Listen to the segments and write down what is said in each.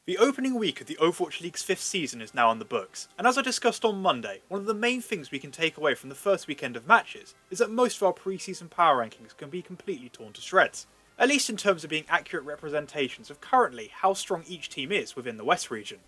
The opening week of the Overwatch League's 5th season is now on the books, and as I discussed on Monday, one of the main things we can take away from the first weekend of matches is that most of our pre-season power rankings can be completely torn to shreds, at least in terms of being accurate representations of currently how strong each team is within the West region.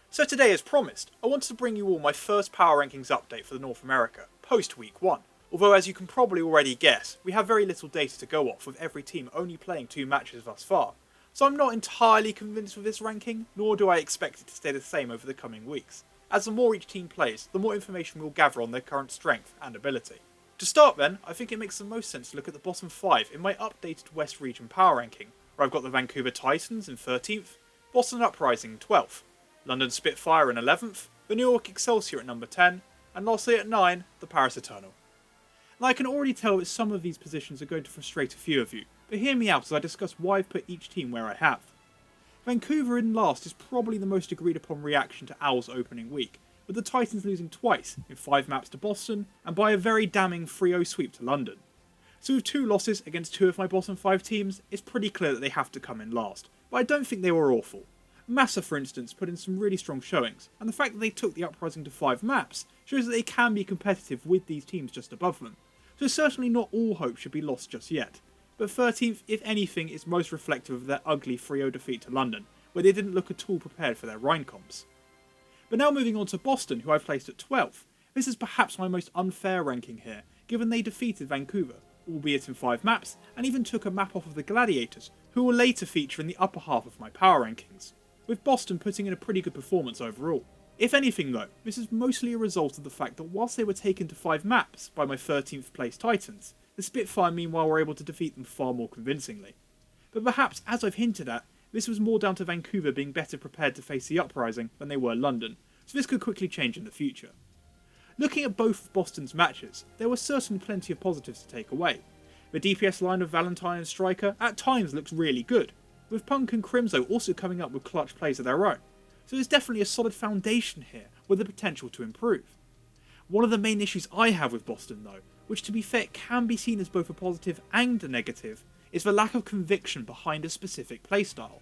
So today, as promised, I wanted to bring you all my first power rankings update for the North America, post week 1. Although as you can probably already guess, we have very little data to go off with every team only playing 2 matches thus far. So I'm not entirely convinced with this ranking, nor do I expect it to stay the same over the coming weeks, as the more each team plays, the more information we'll gather on their current strength and ability. To start then, I think it makes the most sense to look at the bottom 5 in my updated West Region power ranking, where I've got the Vancouver Titans in 13th, Boston Uprising in 12th, London Spitfire in 11th, the New York Excelsior at number 10, and lastly at 9, the Paris Eternal. Now I can already tell that some of these positions are going to frustrate a few of you, but hear me out as I discuss why I've put each team where I have. Vancouver in last is probably the most agreed upon reaction to Owl's opening week, with the Titans losing twice in 5 maps to Boston and by a very damning 3-0 sweep to London. So with 2 losses against 2 of my bottom 5 teams, it's pretty clear that they have to come in last, but I don't think they were awful. Massa, for instance, put in some really strong showings, and the fact that they took the Uprising to 5 maps shows that they can be competitive with these teams just above them, so certainly not all hope should be lost just yet. But 13th, if anything, is most reflective of their ugly 3-0 defeat to London, where they didn't look at all prepared for their Rhine comps. But now moving on to Boston, who I've placed at 12th, this is perhaps my most unfair ranking here, given they defeated Vancouver, albeit in 5 maps, and even took a map off of the Gladiators, who will later feature in the upper half of my power rankings, with Boston putting in a pretty good performance overall. If anything though, this is mostly a result of the fact that whilst they were taken to 5 maps by my 13th place Titans, the Spitfire meanwhile were able to defeat them far more convincingly. But perhaps, as I've hinted at, this was more down to Vancouver being better prepared to face the Uprising than they were London, so this could quickly change in the future. Looking at both of Boston's matches, there were certainly plenty of positives to take away. The DPS line of Valentine and Striker at times looks really good, with Punk and Crimzo also coming up with clutch plays of their own, so there's definitely a solid foundation here with the potential to improve. One of the main issues I have with Boston though, which to be fair can be seen as both a positive and a negative, is the lack of conviction behind a specific playstyle.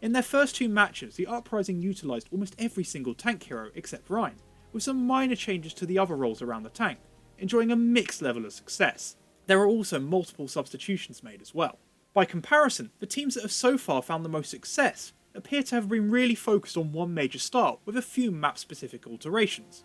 In their first 2 matches, the Uprising utilised almost every single tank hero except Rhine, with some minor changes to the other roles around the tank, enjoying a mixed level of success. There are also multiple substitutions made as well. By comparison, the teams that have so far found the most success appear to have been really focused on one major style, with a few map-specific alterations.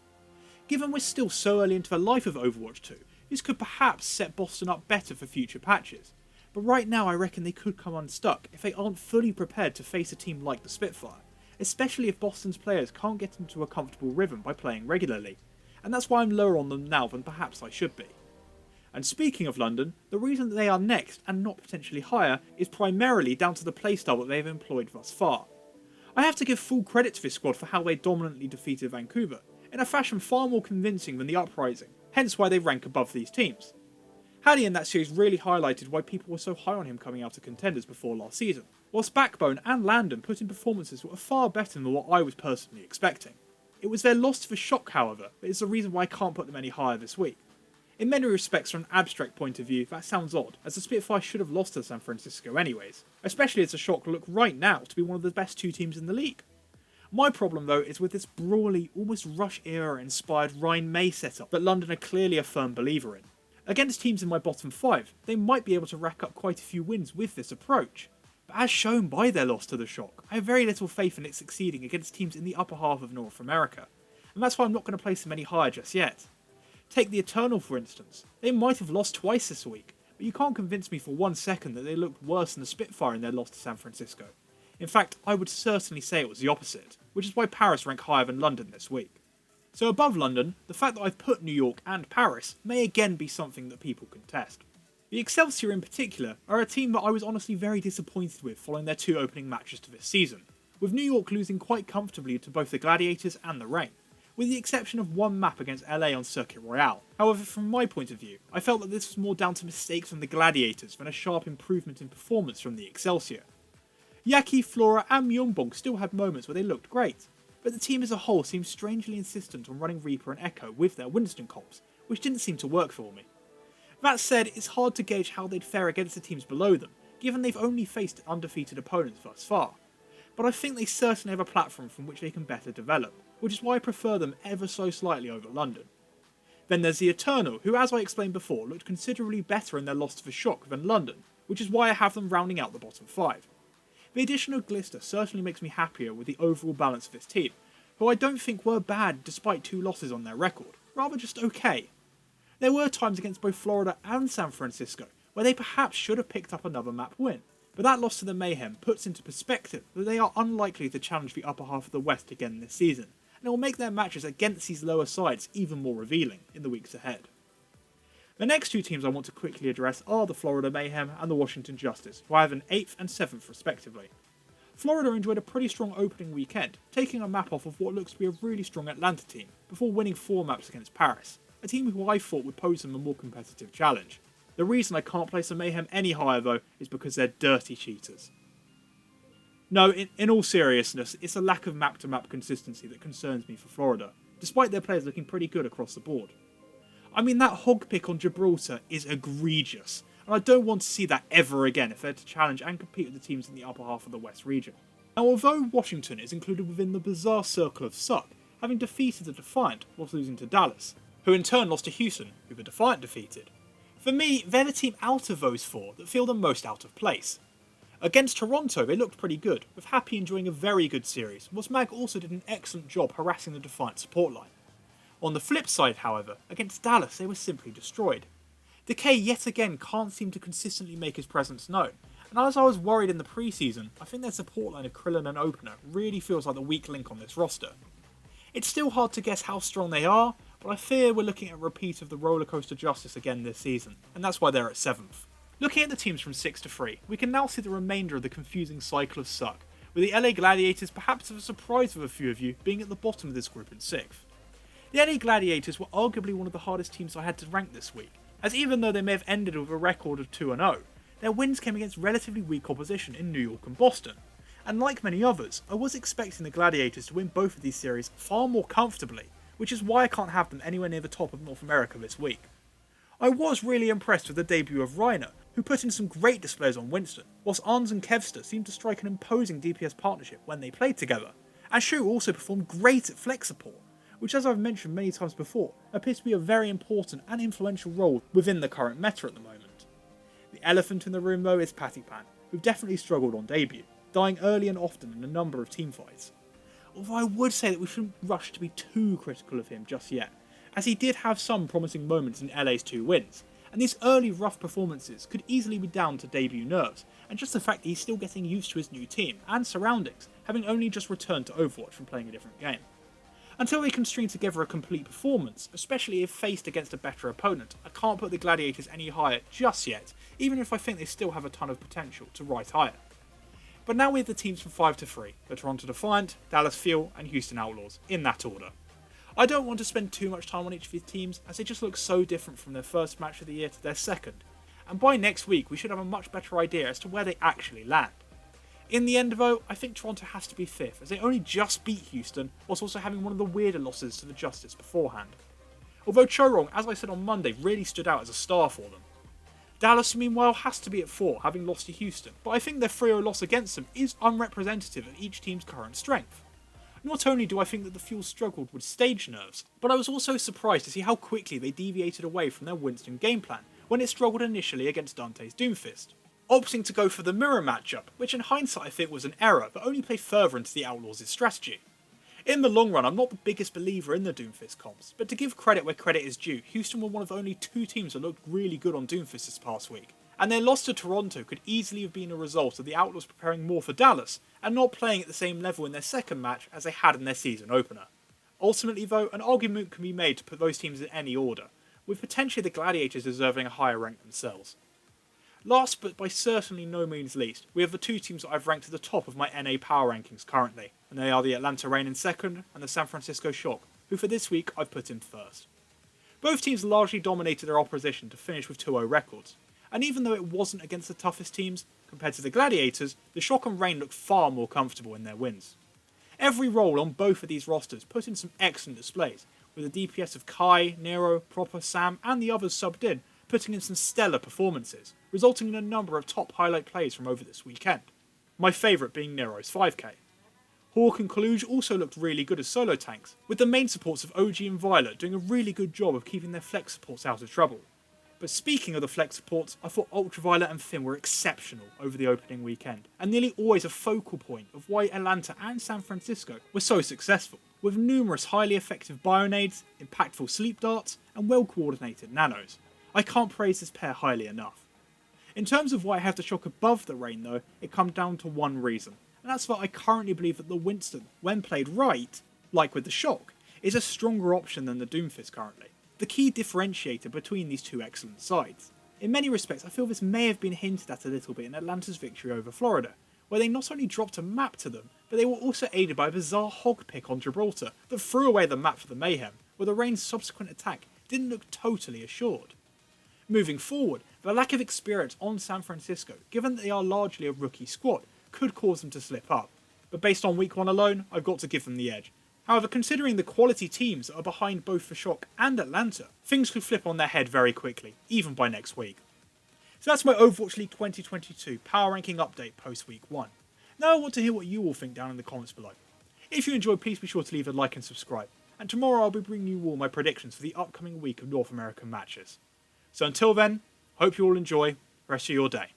Given we're still so early into the life of Overwatch 2, this could perhaps set Boston up better for future patches, but right now I reckon they could come unstuck if they aren't fully prepared to face a team like the Spitfire, especially if Boston's players can't get into a comfortable rhythm by playing regularly, and that's why I'm lower on them now than perhaps I should be. And speaking of London, the reason that they are next and not potentially higher is primarily down to the playstyle that they've employed thus far. I have to give full credit to this squad for how they dominantly defeated Vancouver, in a fashion far more convincing than the Uprising, hence why they rank above these teams. Halley in that series really highlighted why people were so high on him coming out of contenders before last season, whilst Backbone and Landon put in performances that were far better than what I was personally expecting. It was their loss to the shock however that is the reason why I can't put them any higher this week. In many respects from an abstract point of view that sounds odd, as the Spitfire should have lost to San Francisco anyways, especially as the Shock look right now to be one of the best 2 teams in the league. My problem though is with this brawly, almost Rush era inspired Rhine May setup that London are clearly a firm believer in. Against teams in my bottom 5, they might be able to rack up quite a few wins with this approach, but as shown by their loss to the Shock, I have very little faith in it succeeding against teams in the upper half of North America, and that's why I'm not going to place them any higher just yet. Take the Eternal for instance, they might have lost twice this week, but you can't convince me for 1 second that they looked worse than the Spitfire in their loss to San Francisco. In fact, I would certainly say it was the opposite, which is why Paris rank higher than London this week. So above London, the fact that I've put New York and Paris may again be something that people can test. The Excelsior in particular are a team that I was honestly very disappointed with following their 2 opening matches to this season, with New York losing quite comfortably to both the Gladiators and the Reign, with the exception of 1 map against LA on Circuit Royale. However, from my point of view, I felt that this was more down to mistakes from the Gladiators than a sharp improvement in performance from the Excelsior. Yaki, Flora and Myungbong still had moments where they looked great, but the team as a whole seemed strangely insistent on running Reaper and Echo with their Winston comps, which didn't seem to work for me. That said, it's hard to gauge how they'd fare against the teams below them, given they've only faced undefeated opponents thus far. but I think they certainly have a platform from which they can better develop, which is why I prefer them ever so slightly over London. Then there's the Eternal, who as I explained before looked considerably better in their loss to the Shock than London, which is why I have them rounding out the bottom 5. The addition of Glister certainly makes me happier with the overall balance of this team, who I don't think were bad despite 2 losses on their record, rather just okay. There were times against both Florida and San Francisco where they perhaps should have picked up another map win, but that loss to the Mayhem puts into perspective that they are unlikely to challenge the upper half of the West again this season, and it will make their matches against these lower sides even more revealing in the weeks ahead. The next 2 teams I want to quickly address are the Florida Mayhem and the Washington Justice, who I have an 8th and 7th respectively. Florida enjoyed a pretty strong opening weekend, taking a map off of what looks to be a really strong Atlanta team, before winning 4 maps against Paris, a team who I thought would pose them a more competitive challenge. The reason I can't place the Mayhem any higher though is because they're dirty cheaters. No, in all seriousness, it's a lack of map-to-map consistency that concerns me for Florida, despite their players looking pretty good across the board. I mean, that hog pick on Gibraltar is egregious, and I don't want to see that ever again if they're to challenge and compete with the teams in the upper half of the West region. Now, although Washington is included within the bizarre circle of suck, having defeated the Defiant whilst losing to Dallas, who in turn lost to Houston, who the Defiant defeated, for me, they're the team out of those 4 that feel the most out of place. Against Toronto, they looked pretty good, with Happy enjoying a very good series, whilst Mag also did an excellent job harassing the Defiant support line. On the flip side, however, against Dallas they were simply destroyed. Decay yet again can't seem to consistently make his presence known, and as I was worried in the preseason, I think their support line of Krillin and Opener really feels like the weak link on this roster. It's still hard to guess how strong they are, but I fear we're looking at a repeat of the rollercoaster Justice again this season, and that's why they're at 7th. Looking at the teams from 6 to 3, we can now see the remainder of the confusing cycle of suck, with the LA Gladiators perhaps of a surprise of a few of you being at the bottom of this group in 6th. The LA Gladiators were arguably one of the hardest teams I had to rank this week, as even though they may have ended with a record of 2-0, their wins came against relatively weak opposition in New York and Boston, and like many others, I was expecting the Gladiators to win both of these series far more comfortably, which is why I can't have them anywhere near the top of North America this week. I was really impressed with the debut of Reiner, who put in some great displays on Winston, whilst Arns and Kevster seemed to strike an imposing DPS partnership when they played together, and Shu also performed great at flex support, which as I've mentioned many times before, appears to be a very important and influential role within the current meta at the moment. The elephant in the room though is Patipan, who definitely struggled on debut, dying early and often in a number of teamfights. Although I would say that we shouldn't rush to be too critical of him just yet, as he did have some promising moments in LA's 2 wins, and these early rough performances could easily be down to debut nerves, and just the fact that he's still getting used to his new team and surroundings, having only just returned to Overwatch from playing a different game. Until they can string together a complete performance, especially if faced against a better opponent, I can't put the Gladiators any higher just yet, even if I think they still have a ton of potential to rise higher. But now we have the teams from 5 to 3, the Toronto Defiant, Dallas Fuel and Houston Outlaws, in that order. I don't want to spend too much time on each of these teams, as they just look so different from their first match of the year to their second, and by next week we should have a much better idea as to where they actually land. In the end though, I think Toronto has to be 5th, as they only just beat Houston, whilst also having one of the weirder losses to the Justice beforehand. Although Chorong, as I said on Monday, really stood out as a star for them. Dallas meanwhile has to be at 4, having lost to Houston, but I think their 3-0 loss against them is unrepresentative of each team's current strength. Not only do I think that the Fuel struggled with stage nerves, but I was also surprised to see how quickly they deviated away from their Winston game plan when it struggled initially against Dante's Doomfist, opting to go for the mirror matchup, which in hindsight I think was an error but only played further into the Outlaws' strategy. In the long run, I'm not the biggest believer in the Doomfist comps, but to give credit where credit is due, Houston were one of only 2 teams that looked really good on Doomfist this past week, and their loss to Toronto could easily have been a result of the Outlaws preparing more for Dallas, and not playing at the same level in their second match as they had in their season opener. Ultimately though, an argument can be made to put those teams in any order, with potentially the Gladiators deserving a higher rank themselves. Last but by certainly no means least, we have the 2 teams that I've ranked at the top of my NA power rankings currently, and they are the Atlanta Reign in second and the San Francisco Shock, who for this week I've put in first. Both teams largely dominated their opposition to finish with 2-0 records, and even though it wasn't against the toughest teams, compared to the Gladiators, the Shock and Reign looked far more comfortable in their wins. Every role on both of these rosters put in some excellent displays, with the DPS of Kai, Nero, Proper, Sam and the others subbed in, putting in some stellar performances, resulting in a number of top highlight plays from over this weekend. My favourite being Nero's 5k. Hawk and Kaluge also looked really good as solo tanks, with the main supports of OG and Violet doing a really good job of keeping their flex supports out of trouble. But speaking of the flex supports, I thought Ultraviolet and Finn were exceptional over the opening weekend, and nearly always a focal point of why Atlanta and San Francisco were so successful, with numerous highly effective Bionades, impactful sleep darts, and well coordinated nanos. I can't praise this pair highly enough. In terms of why I have the Shock above the Rain though, it comes down to one reason, and that's that I currently believe that the Winston, when played right, like with the Shock, is a stronger option than the Doomfist currently, the key differentiator between these two excellent sides. In many respects, I feel this may have been hinted at a little bit in Atlanta's victory over Florida, where they not only dropped a map to them, but they were also aided by a bizarre hog pick on Gibraltar that threw away the map for the Mayhem, where the Rain's subsequent attack didn't look totally assured. Moving forward, the lack of experience on San Francisco, given that they are largely a rookie squad, could cause them to slip up, but based on week 1 alone, I've got to give them the edge. However, considering the quality teams that are behind both the Shock and Atlanta, things could flip on their head very quickly, even by next week. So that's my Overwatch League 2022 power ranking update post week 1. Now I want to hear what you all think down in the comments below. If you enjoyed, please be sure to leave a like and subscribe, and tomorrow I'll be bringing you all my predictions for the upcoming week of North American matches. So until then, hope you all enjoy the rest of your day.